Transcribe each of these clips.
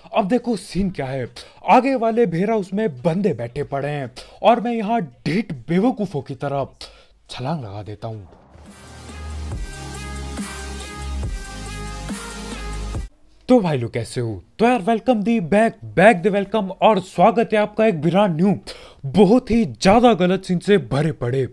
अब देखो सीन क्या है। आगे वाले भेरा उसमें बंदे बैठे पड़े हैं और मैं यहाँ ढीठ बेवकूफों की तरह छलांग लगा देता हूँ। तो भाई लोग कैसे हो? तो यार welcome the back back the welcome और स्वागत है आपका एक ब्रांड न्यू बहुत ही ज्यादा गलत सीन से भरे पड़े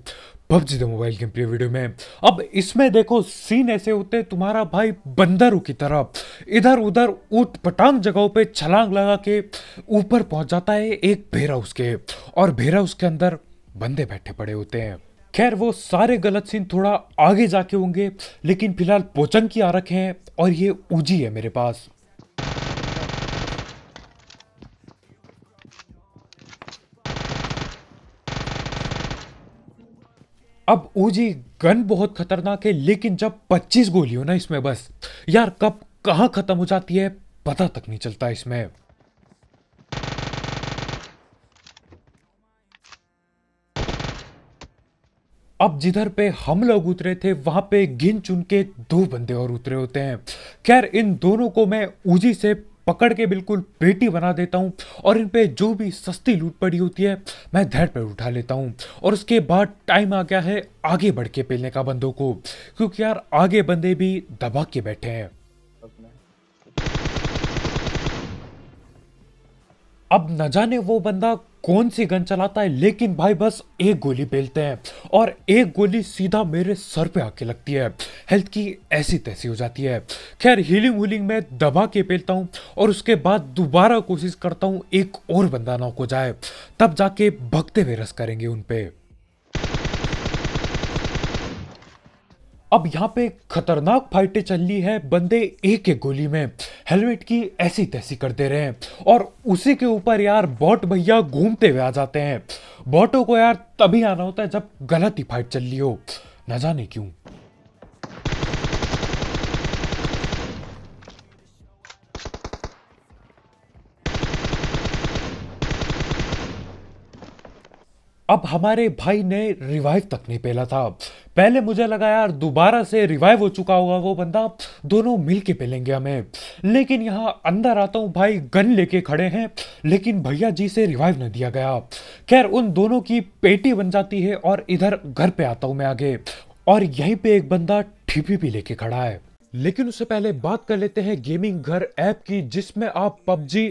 PUBG the mobile game play video में। अब इसमें देखो सीन ऐसे होते हैं, तुम्हारा भाई बंदरों की तरह इधर उधर ऊट पटांग जगहों पे छलांग लगा के ऊपर पहुंच जाता है एक भेरा उसके, और भेरा उसके अंदर बंदे बैठे पड़े होते हैं। खैर वो सारे गलत सीन थोड़ा आगे जाके होंगे, लेकिन फिलहाल पोचन की आ रखे हैं और ये ऊजी है मेरे पास। अब ऊजी गन बहुत खतरनाक है, लेकिन जब 25 गोली हो ना इसमें, बस यार कब कहां खत्म हो जाती है पता तक नहीं चलता इसमें। अब जिधर पे हम लोग उतरे थे वहां पे गिन चुन के 2 बंदे और उतरे होते हैं। खैर इन दोनों को मैं ऊजी से पकड़ के बिल्कुल पेटी बना देता हूं और इन पे जो भी सस्ती लूट पड़ी होती है मैं धड़ पे उठा लेता हूं। और उसके बाद टाइम आ गया है आगे बढ़ के पेलने का बंदों को, क्योंकि यार आगे बंदे भी दबा के बैठे हैं। अब न जाने वो बंदा कौन सी गन चलाता है, लेकिन भाई बस एक गोली पेलते हैं और एक गोली सीधा मेरे सर पे आके लगती है। हेल्थ की ऐसी तैसी हो जाती है। खैर हीलिंग व्हीलिंग में दबा के पेलता हूँ और उसके बाद दोबारा कोशिश करता हूँ एक और बंदा नॉक हो जाए, तब जाके भगते हुए रस करेंगे उन पे। अब यहाँ पे खतरनाक फाइटें चल रही है, बंदे एक एक गोली में हेलमेट की ऐसी तैसी करते रहे हैं और उसी के ऊपर यार बॉट भैया घूमते हुए आ जाते हैं। बॉटों को यार तभी आना होता है जब गलत ही फाइट चल रही हो, न जाने क्यों। अब हमारे भाई ने रिवाइव तक नहीं पेला था। पहले मुझे लगा यार दोबारा से रिवाइव हो चुका होगा वो बंदा, दोनों मिल के पेलेंगे हमें। लेकिन यहाँ अंदर आता हूँ, भाई गन लेके खड़े हैं, लेकिन भैया जी से रिवाइव न दिया गया। खैर उन दोनों की पेटी बन जाती है और इधर घर पे आता हूँ मैं आगे, और यहीं पे एक बंदा TPP लेके खड़ा है। लेकिन उससे पहले बात कर लेते हैं गेमिंग घर ऐप की, जिसमें आप पबजी,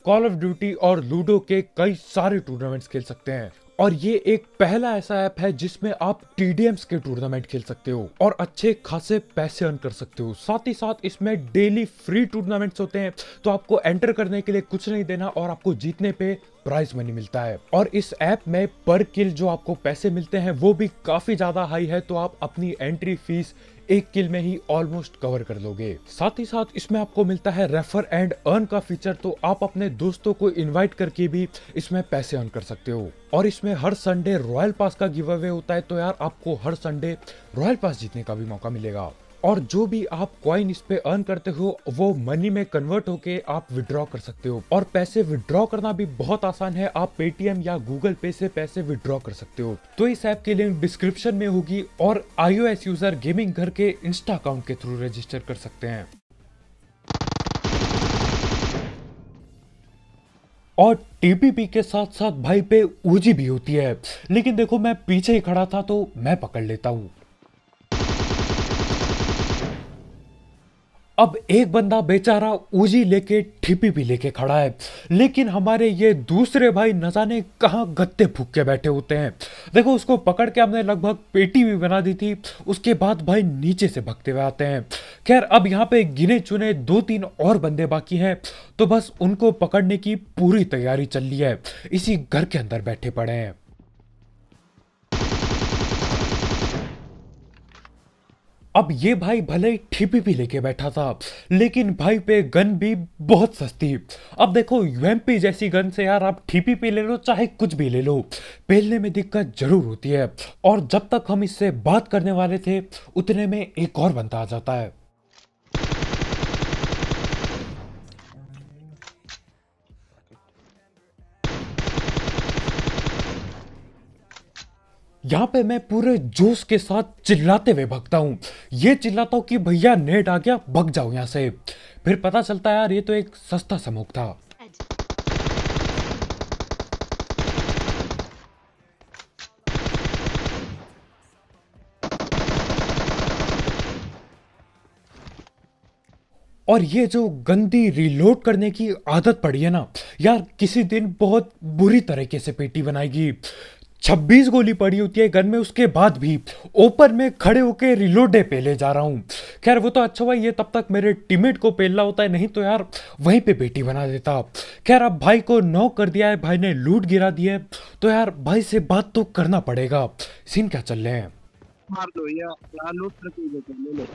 कॉल ऑफ ड्यूटी और लूडो के कई सारे टूर्नामेंट्स खेल सकते हैं। और ये एक पहला ऐसा ऐप है जिसमें आप TDMs के टूर्नामेंट खेल सकते हो और अच्छे खासे पैसे अर्न कर सकते हो। साथ ही साथ इसमें डेली फ्री टूर्नामेंट्स होते हैं, तो आपको एंटर करने के लिए कुछ नहीं देना और आपको जीतने पे प्राइज मनी मिलता है। और इस ऐप में पर किल जो आपको पैसे मिलते हैं वो भी काफी ज्यादा हाई है, तो आप अपनी एंट्री फीस एक किल में ही ऑलमोस्ट कवर कर लोगे। साथ ही साथ इसमें आपको मिलता है रेफर एंड अर्न का फीचर, तो आप अपने दोस्तों को इनवाइट करके भी इसमें पैसे अर्न कर सकते हो। और इसमें हर संडे रॉयल पास का गिव अवे होता है, तो यार आपको हर संडे रॉयल पास जीतने का भी मौका मिलेगा। और जो भी आप कॉइन इस पे अर्न करते हो वो मनी में कन्वर्ट होके आप विड्रॉ कर सकते हो। और पैसे विड्रॉ करना भी बहुत आसान है, आप पेटीएम या गूगल पे से पैसे विड्रॉ कर सकते हो। तो इस ऐप की लिंक डिस्क्रिप्शन में होगी और iOS यूजर गेमिंग घर के इंस्टा अकाउंट के थ्रू रजिस्टर कर सकते हैं। और TPP के साथ साथ भाई पे ऊजी भी होती है, लेकिन देखो मैं पीछे ही खड़ा था तो मैं पकड़ लेता हूँ। अब एक बंदा बेचारा ऊजी लेके TPP लेके खड़ा है, लेकिन हमारे ये दूसरे भाई न जाने कहां गत्ते फूक के बैठे होते हैं। देखो उसको पकड़ के हमने लगभग पेटी भी बना दी थी, उसके बाद भाई नीचे से भगते हुए आते हैं। खैर अब यहाँ पे गिने चुने 2-3 और बंदे बाकी हैं, तो बस उनको पकड़ने की पूरी तैयारी चल रही है, इसी घर के अंदर बैठे पड़े हैं। अब ये भाई भले ही TPP लेके बैठा था, लेकिन भाई पे गन भी बहुत सस्ती। अब देखो UMP जैसी गन से यार आप TPP ले लो चाहे कुछ भी ले लो, पेलने में दिक्कत जरूर होती है। और जब तक हम इससे बात करने वाले थे उतने में एक और बंदा आ जाता है। यहाँ पे मैं पूरे जोश के साथ चिल्लाते हुए भगता हूँ। ये चिल्लाता हूँ कि भैया नेट आ गया, भग जाओ यहाँ से। फिर पता चलता है यार ये तो एक सस्ता समूह था। और ये जो गंदी रीलोड करने की आदत पड़ी है ना यार, किसी दिन बहुत बुरी तरीके से पेटी बनाएगी। 26 गोली पड़ी होती है गन में, उसके बाद भी ओपन में खड़े होके रिलोडे पेले जा रहा हूँ। खैर वो तो अच्छा हुआ ये तब तक मेरे टीममेट को पेलना होता है, नहीं तो यार वहीं पे पेटी बना देता। खैर अब भाई को नॉक कर दिया है, भाई ने लूट गिरा दी है, तो यार भाई से बात तो करना पड़ेगा। सीन क्या चल रहे हैं? मार दो या लूट करके ले लो।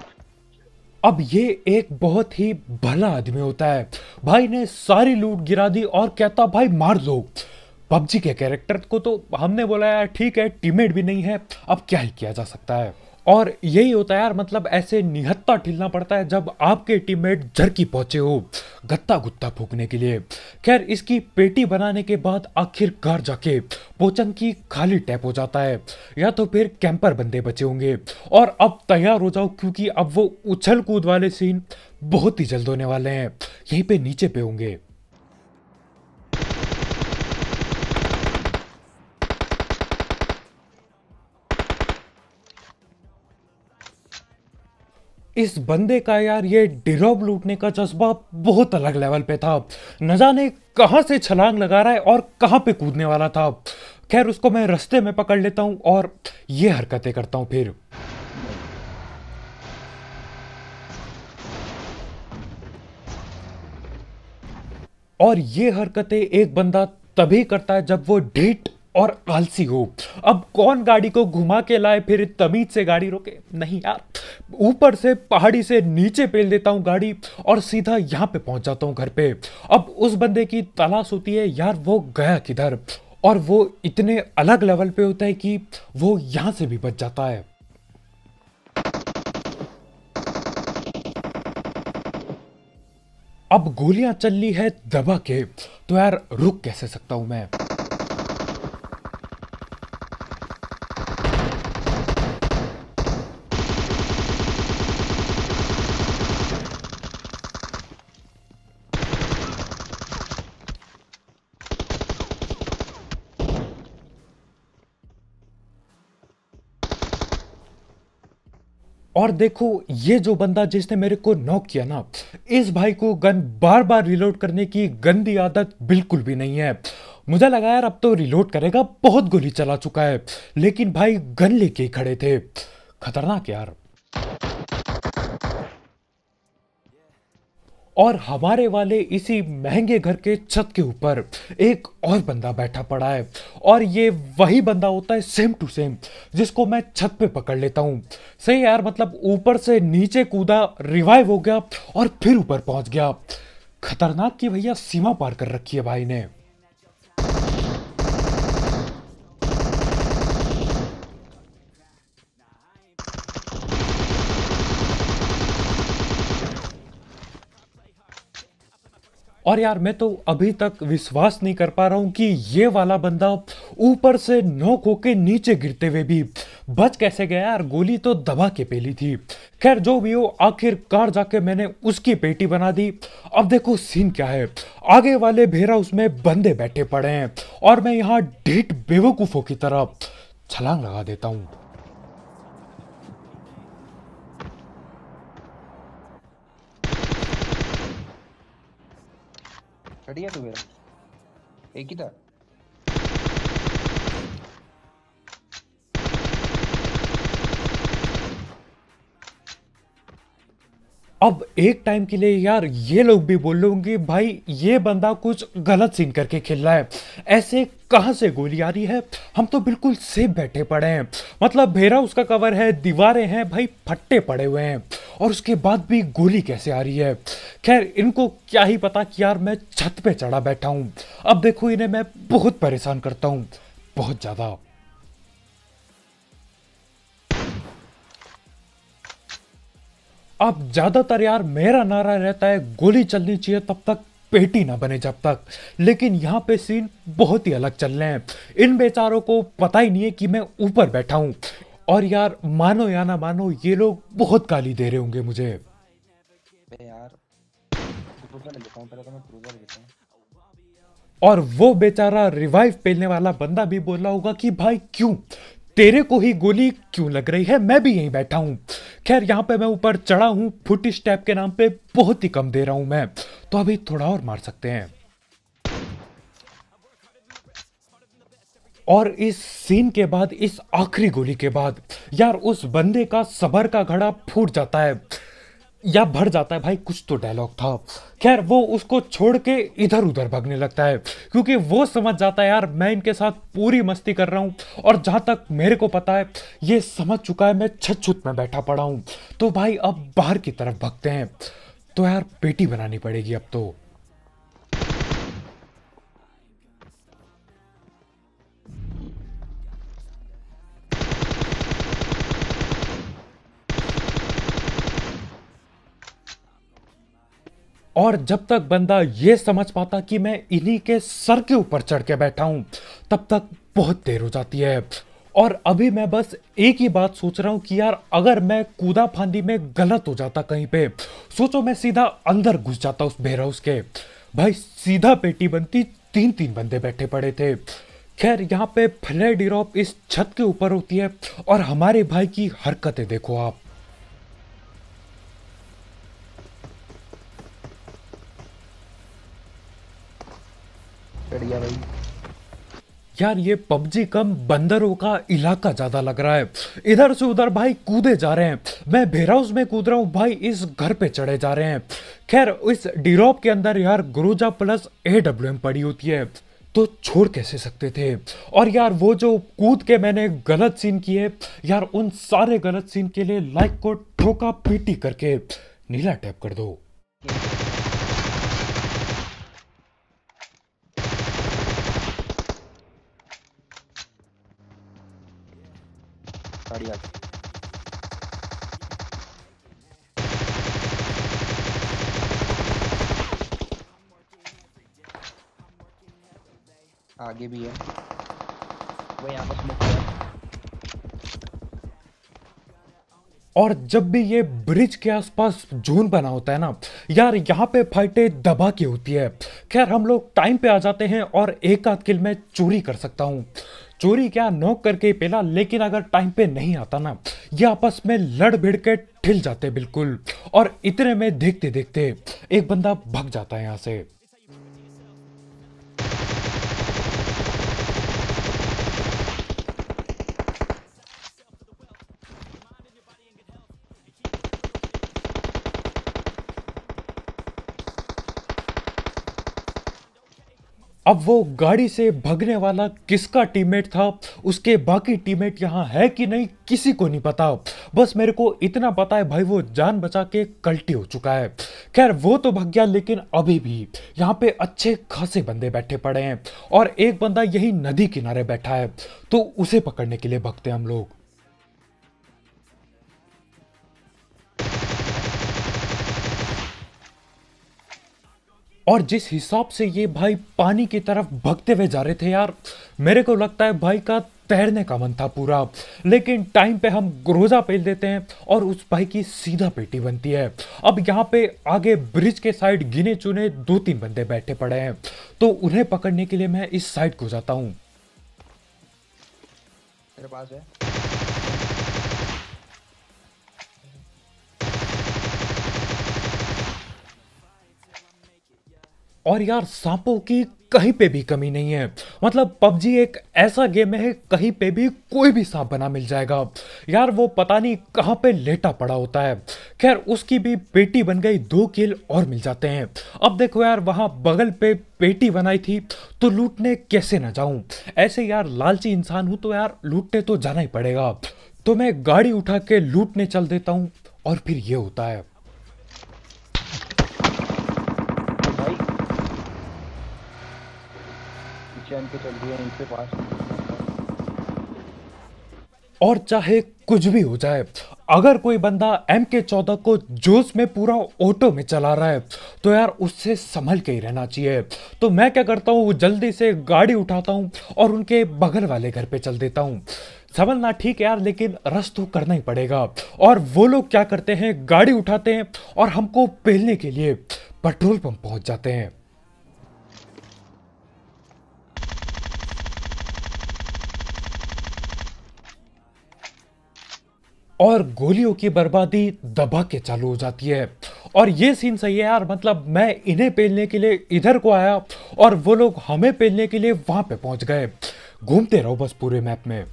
अब ये एक बहुत ही भला आदमी होता है, भाई ने सारी लूट गिरा दी और कहता भाई मार दो। पबजी के कैरेक्टर को तो हमने बोला यार ठीक है, टीममेट भी नहीं है, अब क्या ही किया जा सकता है। और यही होता है यार, मतलब ऐसे निहत्था ठिलना पड़ता है जब आपके टीममेट झरकी पहुंचे हो गत्ता गुत्ता फूकने के लिए। खैर इसकी पेटी बनाने के बाद आखिरकार जाके पोचन की खाली टैप हो जाता है, या तो फिर कैंपर बंदे बचे होंगे। और अब तैयार हो जाओ क्योंकि अब वो उछल कूद वाले सीन बहुत ही जल्द होने वाले हैं, यहीं पे नीचे पे होंगे। इस बंदे का यार ये डिरोब लूटने का जज्बा बहुत अलग लेवल पे था, न जाने कहां से छलांग लगा रहा है और कहां पे कूदने वाला था। खैर उसको मैं रास्ते में पकड़ लेता हूं और ये हरकतें करता हूं फिर। और ये हरकतें एक बंदा तभी करता है जब वो ढीठ और आलसी हो। अब कौन गाड़ी को घुमा के लाए फिर तमीज से गाड़ी रोके? नहीं यार, ऊपर से पहाड़ी से नीचे पेल देता हूं गाड़ी और सीधा यहां पे पहुंच जाता हूं घर पे। अब उस बंदे की तलाश होती है यार वो गया किधर, और वो इतने अलग लेवल पे होता है कि वो यहां से भी बच जाता है। अब गोलियां चल रही है दबा के, तो यार रुक कैसे सकता हूं मैं। और देखो ये जो बंदा जिसने मेरे को नॉक किया ना, इस भाई को गन बार बार रिलोड करने की गंदी आदत बिल्कुल भी नहीं है। मुझे लगा यार अब तो रिलोड करेगा, बहुत गोली चला चुका है, लेकिन भाई गन लेके ही खड़े थे। खतरनाक यार। और हमारे वाले इसी महंगे घर के छत के ऊपर एक और बंदा बैठा पड़ा है, और ये वही बंदा होता है सेम टू सेम जिसको मैं छत पे पकड़ लेता हूँ। सही यार, मतलब ऊपर से नीचे कूदा, रिवाइव हो गया और फिर ऊपर पहुंच गया। खतरनाक की भैया सीमा पार कर रखी है भाई ने। और यार मैं तो अभी तक विश्वास नहीं कर पा रहा हूं कि ये वाला बंदा ऊपर से नॉक होके नीचे गिरते हुए भी बच कैसे गया यार, गोली तो दबा के पेली थी। खैर जो भी हो, आखिरकार जाके मैंने उसकी पेटी बना दी। अब देखो सीन क्या है, आगे वाले भेरा उसमें बंदे बैठे पड़े हैं और मैं यहाँ ढीठ बेवकूफों की तरह छलांग लगा देता हूँ। बढ़िया तू मेरा एक ही था। अब एक टाइम के लिए यार ये लोग भी बोल रहे होंगे भाई ये बंदा कुछ गलत सीन करके खेल रहा है, ऐसे कहां से गोली आ रही है, हम तो बिल्कुल सेफ बैठे पड़े हैं। मतलब भेरा उसका कवर है, दीवारें हैं भाई, फट्टे पड़े हुए हैं, और उसके बाद भी गोली कैसे आ रही है। खैर इनको क्या ही पता कि यार मैं छत पे चढ़ा बैठा हूं। अब देखो इन्हें मैं बहुत परेशान करता हूं, बहुत ज्यादा। अब ज्यादातर यार मेरा नारा रहता है गोली चलनी चाहिए तब तक, पेटी ना बने जब तक। लेकिन यहाँ पे सीन बहुत ही अलग चल रहे हैं, इन बेचारों को पता ही नहीं है कि मैं ऊपर बैठा हूँ। और यार मानो या ना मानो, ये लोग बहुत गाली दे रहे होंगे मुझे। बे यार में लेता हूँ, पहले तो मैं क्रूजर लेता हूँ। और वो बेचारा रिवाइव पेलने वाला बंदा भी बोला होगा कि भाई क्यों, तेरे को ही गोली क्यों लग रही है, मैं भी यहीं बैठा हूं। खैर यहाँ पे मैं ऊपर चढ़ा हूं, फुट स्टेप के नाम पे बहुत ही कम दे रहा हूं मैं, तो अभी थोड़ा और मार सकते हैं। और इस सीन के बाद, इस आखिरी गोली के बाद यार उस बंदे का सबर का घड़ा फूट जाता है या भर जाता है, भाई कुछ तो डायलॉग था। खैर वो उसको छोड़ के इधर उधर भागने लगता है, क्योंकि वो समझ जाता है यार मैं इनके साथ पूरी मस्ती कर रहा हूं, और जहां तक मेरे को पता है ये समझ चुका है मैं छत छुत में बैठा पड़ा हूं, तो भाई अब बाहर की तरफ भागते हैं। तो यार पेटी बनानी पड़ेगी अब तो। और जब तक बंदा ये समझ पाता कि मैं इन्हीं के सर के ऊपर चढ़ के बैठा हूं, तब तक बहुत देर हो जाती है। और अभी मैं बस एक ही बात सोच रहा हूं कि यार अगर मैं कूदा फांदी में गलत हो जाता कहीं पे, सोचो मैं सीधा अंदर घुस जाता उस बेर हाउस के, भाई सीधा पेटी बनती, तीन तीन बंदे बैठे पड़े थे। खैर यहाँ पे फ्लेयर ड्रॉप इस छत के ऊपर होती है, और हमारे भाई की हरकतें देखो आप। चढ़ गया भाई। यार ये पबजी कम बंदरों का इलाका ज्यादा लग रहा है, इधर से उधर भाई कूदे जा रहे हैं, मैं बेरहाउस में कूद रहा हूँ, भाई इस घर पे चढ़े जा रहे हैं। खैर इस डिरॉप के अंदर यार ग्रोजा प्लस AWM पड़ी होती है, तो छोड़ कैसे सकते थे। और यार वो जो कूद के मैंने गलत सीन किए, यार उन सारे गलत सीन के लिए लाइक को ठोका पीटी करके नीला टैप कर दो। गाड़ी आ आगे भी है वो, यहाँ पर स्मोक है। और जब भी ये ब्रिज के आसपास जोन बना होता है ना यार, यहाँ पे फाइटें दबा के होती है। खैर हम लोग टाइम पे आ जाते हैं, और एक आध किल मैं चोरी कर सकता हूँ, चोरी क्या नॉक करके ही पेला, लेकिन अगर टाइम पे नहीं आता ना, ये आपस में लड़ भिड़ के ठिल जाते बिल्कुल। और इतने में देखते देखते एक बंदा भाग जाता है यहाँ से। अब वो गाड़ी से भगने वाला किसका टीममेट था, उसके बाकी टीममेट यहाँ है कि नहीं किसी को नहीं पता, बस मेरे को इतना पता है भाई वो जान बचा के कल्टी हो चुका है। खैर वो तो भाग गया, लेकिन अभी भी यहाँ पे अच्छे खासे बंदे बैठे पड़े हैं, और एक बंदा यही नदी किनारे बैठा है, तो उसे पकड़ने के लिए भगते हम लोग। और जिस हिसाब से ये भाई पानी की तरफ भागते हुए जा रहे थे यार, मेरे को लगता है भाई का तैरने का मन था पूरा, लेकिन टाइम पे हम ग्रोजा पेल देते हैं और उस भाई की सीधा पेटी बनती है। अब यहाँ पे आगे ब्रिज के साइड गिने चुने दो तीन बंदे बैठे पड़े हैं, तो उन्हें पकड़ने के लिए मैं इस साइड को जाता हूँ। तेरे पास है और यार सांपों की कहीं पे भी कमी नहीं है, मतलब पबजी एक ऐसा गेम है कहीं पे भी कोई भी सांप बना मिल जाएगा यार, वो पता नहीं कहाँ पे लेटा पड़ा होता है। खैर उसकी भी पेटी बन गई, 2 किल और मिल जाते हैं। अब देखो यार वहां बगल पे पेटी बनाई थी, तो लूटने कैसे ना जाऊं, ऐसे यार लालची इंसान हूं तो यार लूटने तो जाना ही पड़ेगा। तो मैं गाड़ी उठा के लूटने चल देता हूं, और फिर ये होता है। भाई, चैन के चल दिया इनके पास। और चाहे कुछ भी हो जाए, अगर कोई बंदा MK14 को जोश में पूरा ऑटो में चला रहा है, तो यार उससे संभल के ही रहना चाहिए। तो मैं क्या करता हूँ, जल्दी से गाड़ी उठाता हूँ और उनके बगल वाले घर पे चल देता हूँ। संभलना ठीक है यार, लेकिन रश तो करना ही पड़ेगा। और वो लोग क्या करते हैं, गाड़ी उठाते हैं और हमको पेलने के लिए पेट्रोल पंप पहुंच जाते हैं। और गोलियों की बर्बादी दबा के चालू हो जाती है। और ये सीन सही है यार, मतलब मैं इन्हें पेलने के लिए इधर को आया और वो लोग हमें पेलने के लिए वहां पे पहुंच गए। घूमते रहो बस पूरे मैप में।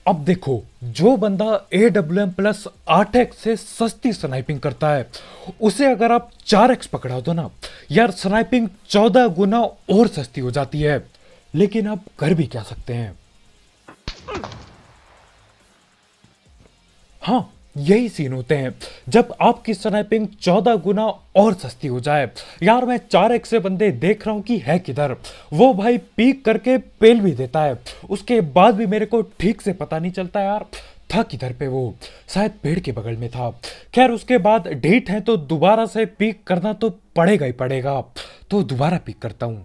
अब देखो, जो बंदा AWM प्लस 8x से सस्ती स्नाइपिंग करता है, उसे अगर आप 4x पकड़ा दो ना यार, स्नाइपिंग 14 गुना और सस्ती हो जाती है। लेकिन आप कर भी क्या सकते हैं। हाँ, यही सीन होते हैं जब आपकी स्नाइपिंग 14 गुना और सस्ती हो जाए। यार मैं 4x से बंदे देख रहा हूं कि है किधर, वो भाई पीक करके पेल भी देता है, उसके बाद भी मेरे को ठीक से पता नहीं चलता यार था किधर पे। वो शायद पेड़ के बगल में था। खैर उसके बाद डेट है तो दोबारा से पीक करना तो पड़ेगा ही पड़ेगा, तो दोबारा पीक करता हूं।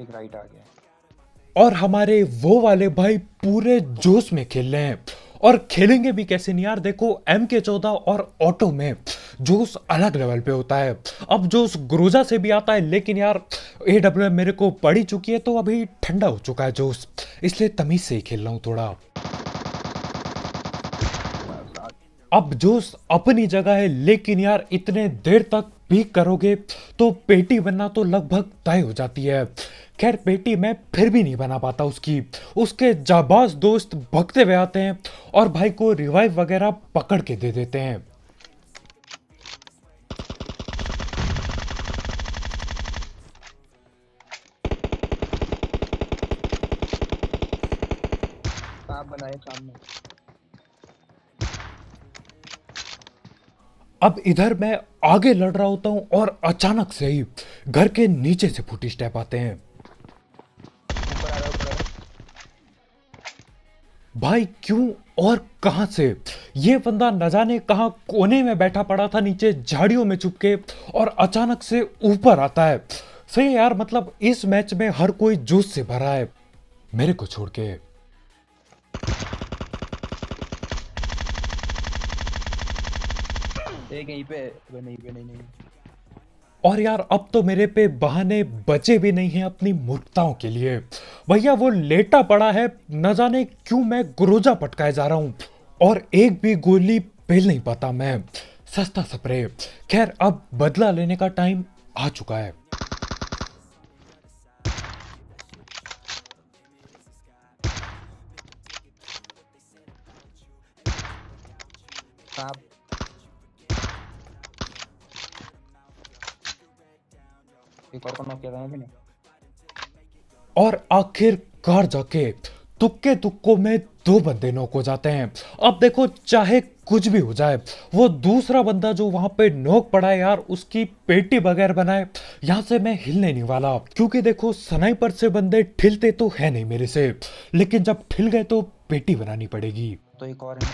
एक राइट आ गया। और हमारे वो वाले भाई पूरे जोश में खेल रहे हैं, और खेलेंगे भी कैसे नहीं यार। देखो MK14 और ऑटो में जोश अलग लेवल पे होता है। अब जोश ग्रोजा से भी आता है, लेकिन यार AWM मेरे को पड़ी चुकी है तो अभी ठंडा हो चुका है जोश, इसलिए तमीज से ही खेल रहा हूँ थोड़ा। अब जोश अपनी जगह है, लेकिन यार इतने देर तक पीक करोगे तो पेटी बनना तो लगभग तय हो जाती है। खैर पेटी मैं फिर भी नहीं बना पाता उसकी। उसके जाबाज दोस्त भगते हुए आते हैं और भाई को रिवाइव वगैरह पकड़ के दे देते हैं। आप बनाए सामने। अब इधर मैं आगे लड़ रहा होता हूं और अचानक से ही घर के नीचे से फुटी स्टेप आते हैं। ऊपर आ रहा है, ऊपर आ रहा भाई क्यों और कहां से? ये बंदा न जाने कहां कोने में बैठा पड़ा था नीचे झाड़ियों में छुप के, और अचानक से ऊपर आता है। सही है यार, मतलब इस मैच में हर कोई जोश से भरा है मेरे को छोड़ के। है। एक यहीं पे, नहीं पे नहीं नहीं। और यार अब तो मेरे पे बहाने बचे भी नहीं हैं अपनी मूर्खताओं के लिए। भैया वो लेटा पड़ा है, न जाने क्यों मैं गुरोजा पटकाए जा रहा हूं और एक भी गोली पेल नहीं पाता मैं। सस्ता स्प्रे। खैर अब बदला लेने का टाइम आ चुका है। आप एक और को नॉक किया था मैंने। और आखिरकार जाके तुक्के तुक्कों में 2 बंदे नॉक हो जाते हैं। अब देखो चाहे कुछ भी हो जाए, वो दूसरा बंदा जो वहां पे नॉक पड़ा है यार, उसकी पेटी बगैर बनाए यहां से मैं हिलने नहीं वाला। क्योंकि देखो स्नाइपर से बंदे ठिलते तो है नहीं मेरे से, लेकिन जब ठिल गए तो पेटी बनानी पड़ेगी। तो एक और है।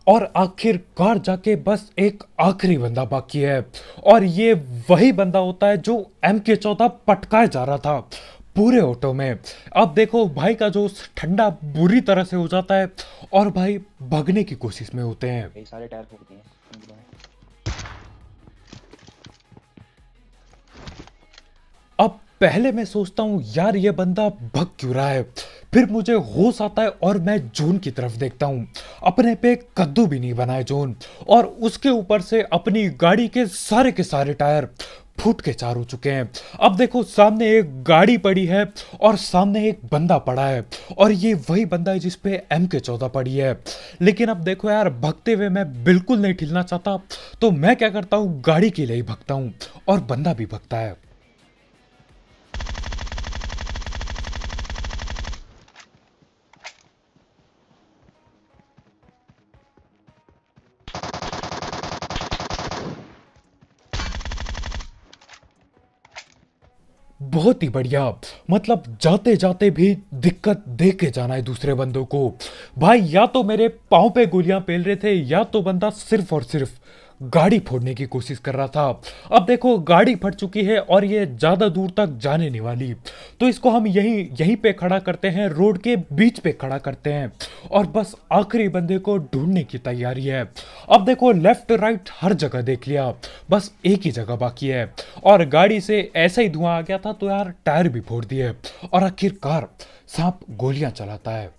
और आखिरकार जाके बस एक आखिरी बंदा बाकी है, और ये वही बंदा होता है जो MK14 पटकाए जा रहा था पूरे ऑटो में। अब देखो भाई का जो ठंडा बुरी तरह से हो जाता है और भाई भागने की कोशिश में होते हैं। कई सारे टायर फूट दिए। अब पहले मैं सोचता हूँ यार ये बंदा भग क्यों रहा है, फिर मुझे होश आता है और मैं जोन की तरफ देखता हूँ। अपने पे कद्दू भी नहीं बना है जोन, और उसके ऊपर से अपनी गाड़ी के सारे टायर फूट के 4 हो चुके हैं। अब देखो सामने एक गाड़ी पड़ी है और सामने एक बंदा पड़ा है, और ये वही बंदा है जिसपे MK14 पड़ी है। लेकिन अब देखो यार भगते हुए मैं बिल्कुल नहीं ठिलना चाहता, तो मैं क्या करता हूँ गाड़ी के लिए ही भगता हूँ, और बंदा भी भगता है। बहुत ही बढ़िया। मतलब जाते जाते भी दिक्कत दे के जाना है दूसरे बंदों को। भाई या तो मेरे पाँव पे गोलियां पेल रहे थे या तो बंदा सिर्फ और सिर्फ गाड़ी फोड़ने की कोशिश कर रहा था। अब देखो गाड़ी फट चुकी है और ये ज्यादा दूर तक जाने नहीं वाली, तो इसको हम यहीं यहीं पे खड़ा करते हैं, रोड के बीच पे खड़ा करते हैं और बस आखिरी बंदे को ढूंढने की तैयारी है। अब देखो लेफ्ट राइट हर जगह देख लिया, बस एक ही जगह बाकी है और गाड़ी से ऐसा ही धुआं आ गया था तो यार टायर भी फोड़ दिए और आखिरकार सांप गोलियां चलाता है।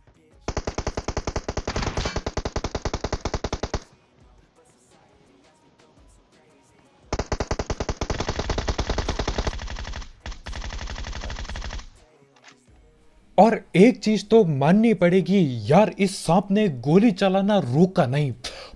और एक चीज तो माननी पड़ेगी यार, इस सांप ने गोली चलाना रोका नहीं।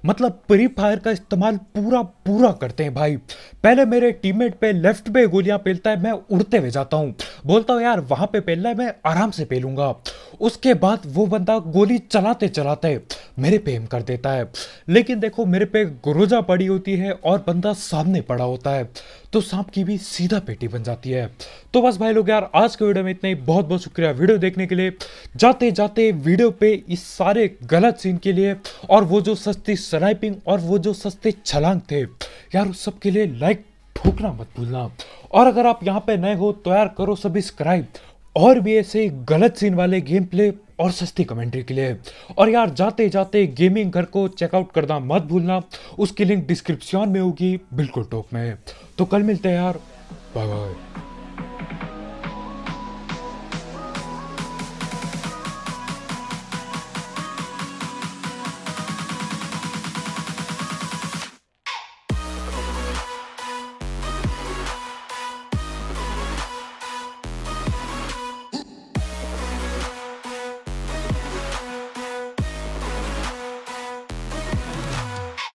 मतलब प्री फायर का इस्तेमाल पूरा पूरा करते हैं भाई। पहले मेरे टीममेट पे लेफ्ट पे गोलियां पेलता है, मैं उड़ते हुए जाता हूं, बोलता हूं यार वहां पे पेलना है, मैं आराम से पेलूंगा। उसके बाद वो बंदा गोली चलाते चलाते मेरे पे एम कर देता है, लेकिन देखो मेरे पे गुरोजा पड़ी होती है और बंदा सामने पड़ा होता है तो सांप की भी सीधा पेटी बन जाती है। तो बस भाई लोग यार आज के वीडियो में इतना ही। बहुत बहुत शुक्रिया वीडियो देखने के लिए। जाते जाते वीडियो पे इस सारे गलत सीन के लिए और वो जो सस्ती स्नाइपिंग और वो जो सस्ते छलांग थे यार, उस सब के लिए लाइक ठोकना मत भूलना। और अगर आप यहाँ पे नए हो तो यार करो सब्सक्राइब और भी ऐसे गलत सीन वाले गेम प्ले और सस्ती कमेंट्री के लिए। और यार जाते जाते गेमिंग घर को चेकआउट करना मत भूलना, उसकी लिंक डिस्क्रिप्शन में होगी बिल्कुल टॉप में। तो कल मिलते हैं यार, बाय बाय।